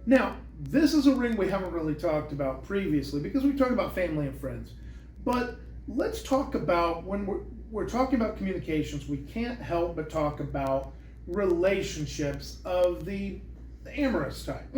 Now, this is a ring we haven't really talked about previously because we talked about family and friends. But let's talk about when we're talking about communications, we can't help but talk about relationships of the amorous type.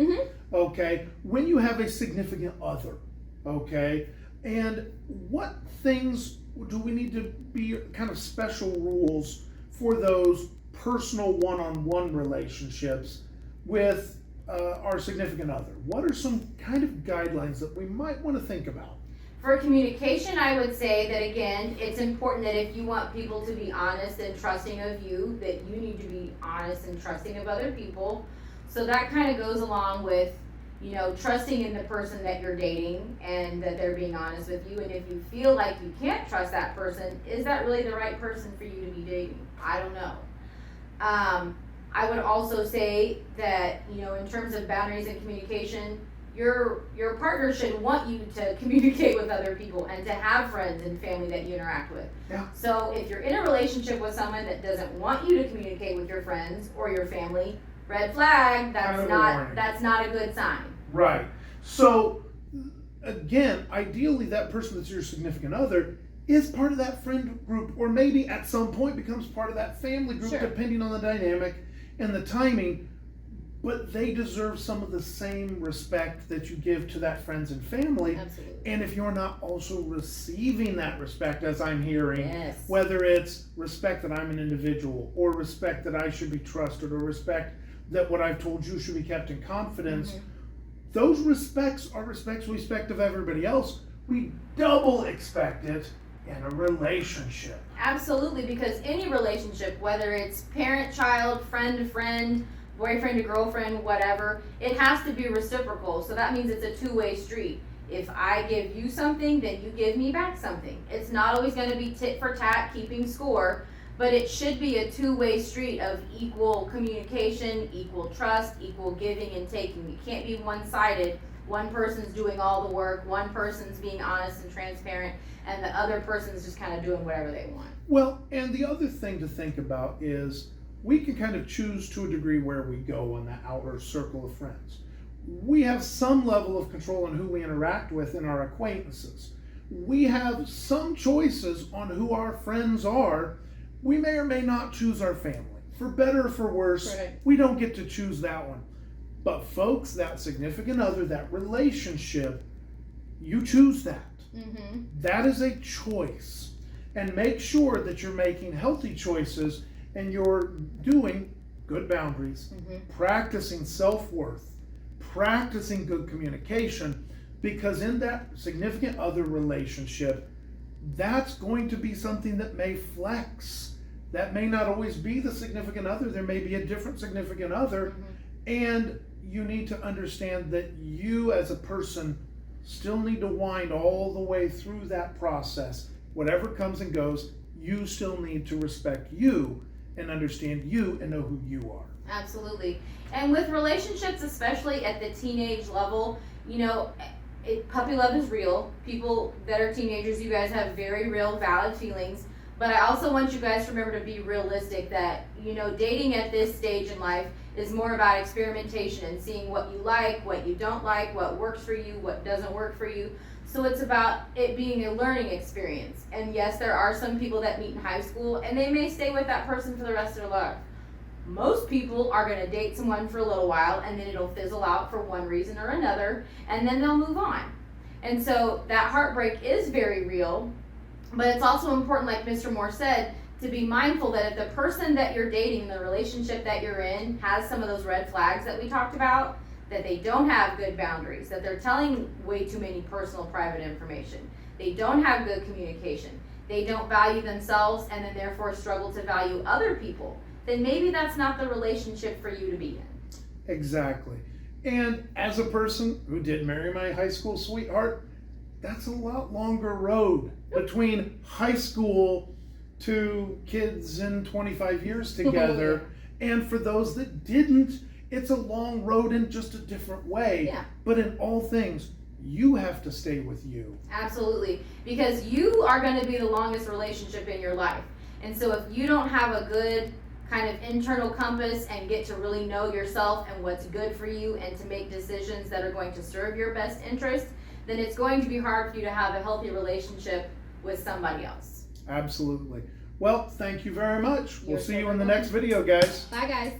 Okay, when you have a significant other, okay, and what things do we need to be kind of special rules for those personal one-on-one relationships with our significant other? What are some kind of guidelines that we might want to think about? For communication, I would say that again, it's important that if you want people to be honest and trusting of you, that you need to be honest and trusting of other people. So that kind of goes along with, trusting in the person that you're dating and that they're being honest with you. And if you feel like you can't trust that person, is that really the right person for you to be dating? I don't know. I would also say that, in terms of boundaries and communication, your partner should want you to communicate with other people and to have friends and family that you interact with. Yeah. So if you're in a relationship with someone that doesn't want you to communicate with your friends or your family, red flag, that's not a good sign. Right. So again, ideally that person that's your significant other is part of that friend group, or maybe at some point becomes part of that family group, Sure. depending on the dynamic and the timing. But they deserve some of the same respect that you give to that friends and family. Absolutely. And if you're not also receiving that respect, as I'm hearing, Yes. whether it's respect that I'm an individual, or respect that I should be trusted, or respect that what I've told you should be kept in confidence, those respects are respects we expect of everybody else. We double expect it in a relationship. Absolutely, because any relationship, whether it's parent-child, friend-to-friend, boyfriend to girlfriend, whatever, it has to be reciprocal. So that means it's a two-way street. If I give you something, then you give me back something. It's not always going to be tit for tat, keeping score, but it should be a two-way street of equal communication, equal trust, equal giving and taking. It can't be one-sided. One person's doing all the work, one person's being honest and transparent, and the other person's just kind of doing whatever they want. Well, and the other thing to think about is we can kind of choose to a degree where we go on that outer circle of friends. We have some level of control on who we interact with in our acquaintances. We have some choices on who our friends are. We may or may not choose our family. For better or for worse, Right. we don't get to choose that one. But folks, that significant other, that relationship, you choose that. That is a choice. And make sure that you're making healthy choices and you're doing good boundaries, practicing self-worth, practicing good communication, because in that significant other relationship, that's going to be something that may flex. That may not always be the significant other. There may be a different significant other. And you need to understand that you as a person still need to wind all the way through that process. Whatever comes and goes, you still need to respect you and understand you and know who you are. Absolutely. And with relationships, especially at the teenage level, puppy love is real. People that are teenagers, you guys have very real, valid feelings. But I also want you guys to remember to be realistic that, dating at this stage in life is more about experimentation and seeing what you like, what you don't like, what works for you, what doesn't work for you. So it's about it being a learning experience. And yes, there are some people that meet in high school and they may stay with that person for the rest of their life. Most people are going to date someone for a little while and then it'll fizzle out for one reason or another and then they'll move on. And so that heartbreak is very real, but it's also important, like Mr. Moore said, to be mindful that if the person that you're dating, the relationship that you're in, has some of those red flags that we talked about, that they don't have good boundaries, that they're telling way too many personal private information, they don't have good communication, they don't value themselves and then therefore struggle to value other people, then maybe that's not the relationship for you to be in. Exactly. And as a person who did marry my high school sweetheart, that's a lot longer road between high school to kids in 25 years together. And for those that didn't, it's a long road in just a different way. Yeah. But in all things, you have to stay with you. Absolutely. Because you are going to be the longest relationship in your life. And so if you don't have a good kind of internal compass and get to really know yourself and what's good for you and to make decisions that are going to serve your best interest, then it's going to be hard for you to have a healthy relationship with somebody else. Absolutely. Well, thank you very much. We'll You're see so you in the welcome. next video, guys. Bye, guys.